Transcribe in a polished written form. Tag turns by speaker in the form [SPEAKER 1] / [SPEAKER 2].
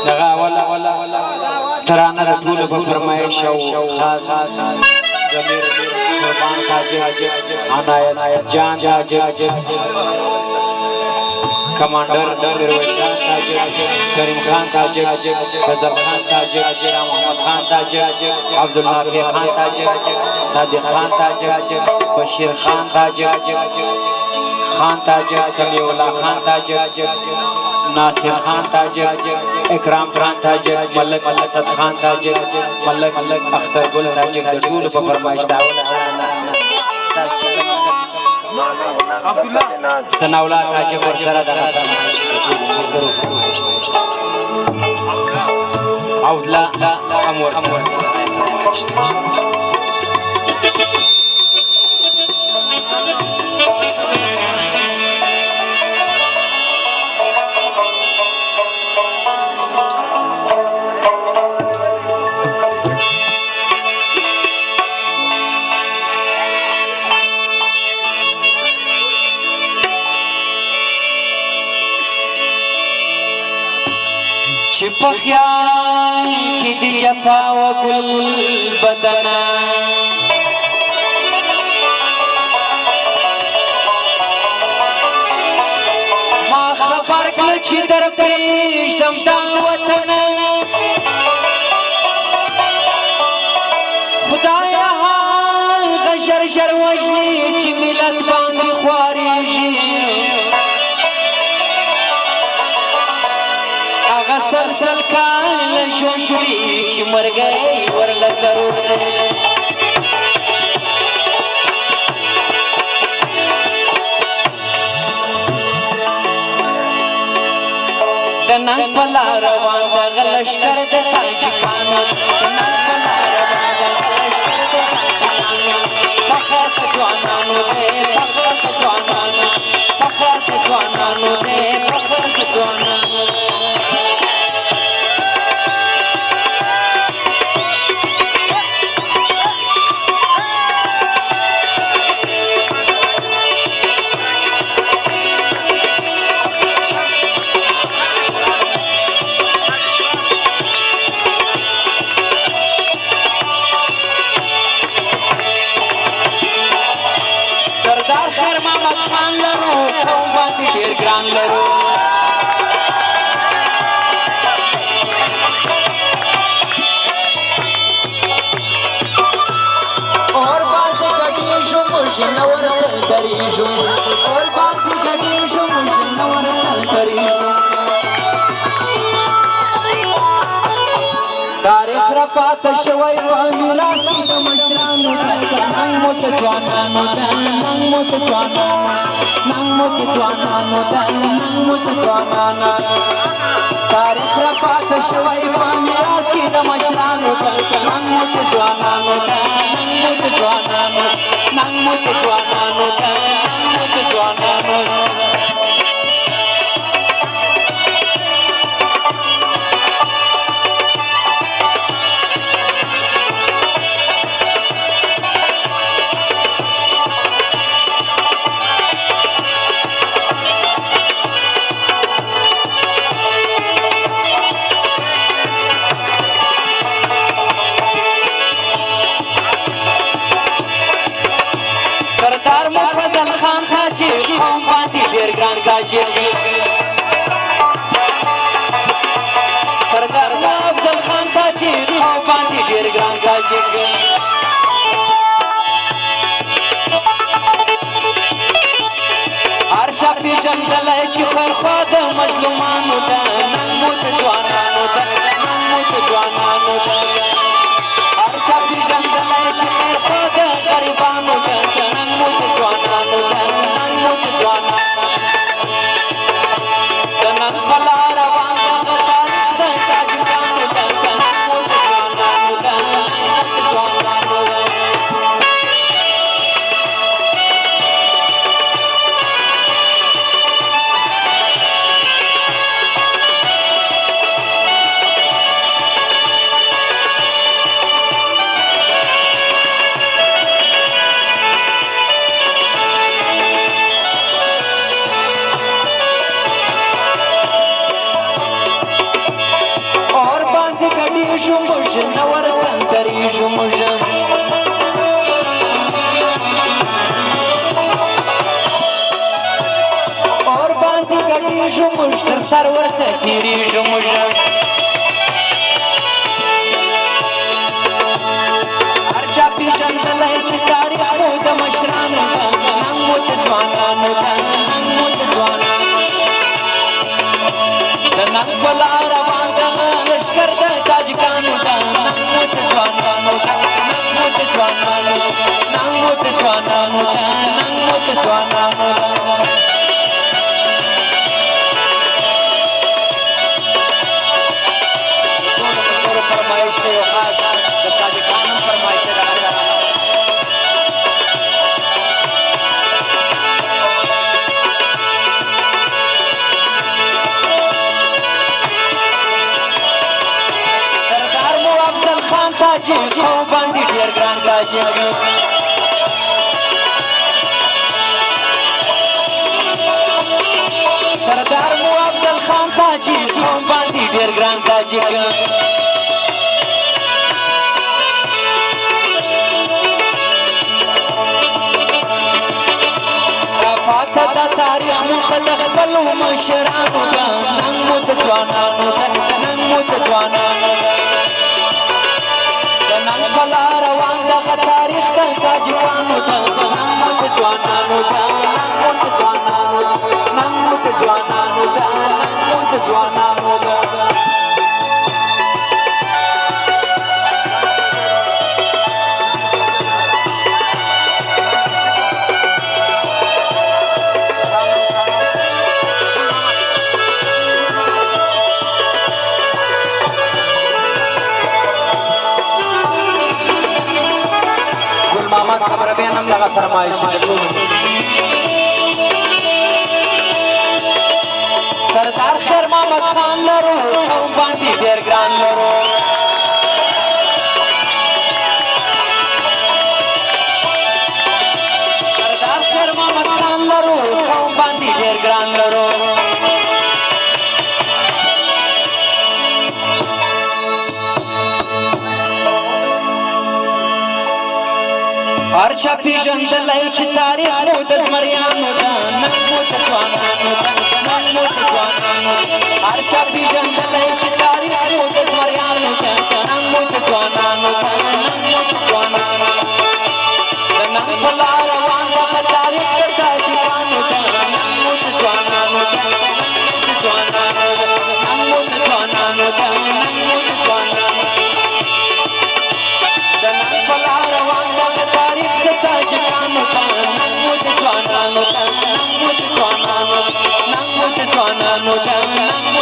[SPEAKER 1] دغه ولا ترانه د ټولو په فرمایش او خاص ضمیر قربان حاجی عنایت جان حاجی کمانډر میرویس خان حاجی کریم خان حاجی فضل خان حاجی رام محمد خان حاجی عبدالنافع خان حاجی صادق خان حاجی بشیر خان حاجی خان تاجر سمیع الله خان تاجر ناصر خان تاجر اکرام خان تاجر ملک اسد خان تاجر ملک اختر گل تاجر د ټول په فرمایش دا ثنا الله تاجر ور سره دا فرمایش او لا امور سره چې په خیال کې د جفا و ګل بدنا ما خبر کړ چې در پرېږدم دا وطن خدایا هغه ژر ژر وژني چې ملت باندې خوارېږي سلسل کال ژوند جوړي چې مرګي ورله ضرور دی د نن په لار روان دغه لښکر د تاجکانو د نن په لار روان دغه لښکر د تاجکانو فخر د ځوانانو دی فخر د ځوانانو فخر د ځوانانو دی فخر د ځوانانو تاریخ را پاته شوی په میراث کې د مشرانو ننګ مو د ځوانانو ننګ مو د ځوانانو ننګ مو د ځوانانو ننګ مو د ځوانانو تاریخ را پاته شوی په میراث کې د مشرانو ننګ مو د ځوانانو ننګ مو د ځوانانو ننګ مو د ځوانانو ننګ مو د ځوانانو سردار مفضل خان حاجی قوم باندې ډېر ګران گاجي سردار مفضل خان حاجی قوم باندې ډېر ګران گاجي هر چا پیژندلی چې خیرخوا د مظلومانو ده ننګ مو د ځوانانو ده ننګ مو د ځوانانو ده هر چا پیژندلی چې خیرخوا د غریبانو ده تیریږو موږ تر سر ورته تیریږو موږ هر چا پېژندلی چې تاریخ مو د مشرانو ده ننګ مو د ځوانانو ده ننګ مو د ځوانانو د ننګ په لار روان دغه لښکر د تاجکانو ده ننګ مو د ځوانانو ده ننګ مو د ځوانانو ده ننګ مو د ځوانانو ده ننګ مو د ځوانانو ده فرمایش ته یو خاص د صادقانو فرمایش ده سردار مو افضل خان تاجک قوم باندې ډېر ګران تاجک سردار مو افضل خان تاجک قوم باندې ډېر ګران تاجک پاته د تاریخ موخه د خپلو مشرانو ده ننګ مو د ځوانانو ده ننګ مو د ځوانانو ده د ننګ په لار روان دغه تاریخ د تاجکانو ده ننګ مو د ځوانانو ده ننګ مو د ځوانانو ده ننګ مو د ځوانانو ده ننګ مو د ځوانانو ده محمد خبر بینم دغه فرمایش سردار خیر محمد خان لرو قوم باندې ډېر ګران لرو سردار خیر محمد خان لرو قوم باندې ډېر ګران لرو هر چا پېژندلی چې تاریخ مو د زمریانو ده ننګ مو د ځوانانو ده ننګ مو د ځوانانو هر چا پېژندلی چې تاریخ مو د زمریانو ده ننګ مو د ځوانانو ده ننګ مو د ځوانانو د ننګ په لار روان دغه تاریخ د تاجکانو ده ننګ مو د ځوانانو ده ننګ مو د ځوانانو ده ننګ مو د ځوانانو ده ننګ مو د ځوانانو د ننګ په لار روان دغه تاریخ د تاجکانو ده ننګ مو د ځوانانو ده ننګ مو د ځوانانو ننګ مو د ځوانانو ده ننګ